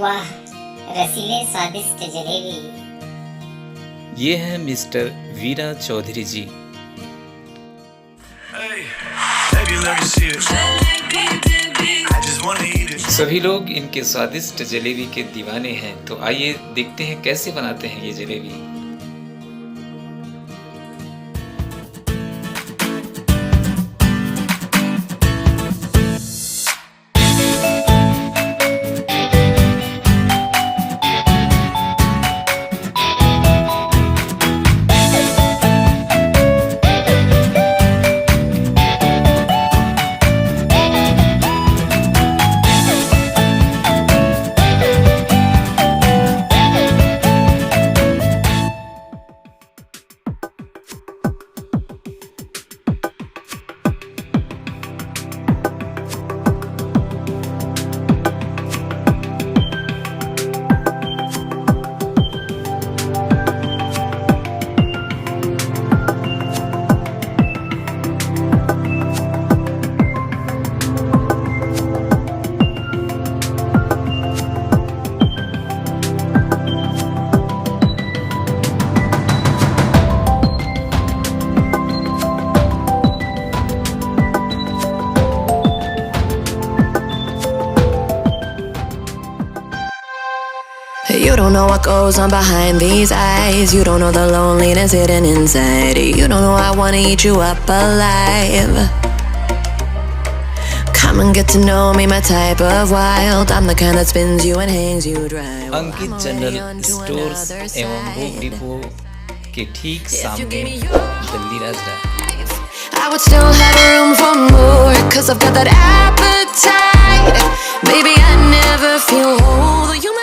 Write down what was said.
वाह, रसीले स्वादिष्ट जलेबी। ये हैं मिस्टर वीरा चौधरी जी। सभी लोग इनके स्वादिष्ट जलेबी के दीवाने हैं। तो आइए देखते हैं कैसे बनाते हैं ये jalebi. You don't know what goes on behind these eyes. You don't know the loneliness hidden inside. You don't know I wanna eat you up alive. Come and get to know me, my type of wild. I'm the kind that spins you and hangs you dry. Ankit general stores एवं book depot के ठीक सामने Delhi Rajhara. I would still have room for more, 'cause I've got that appetite. Baby, I never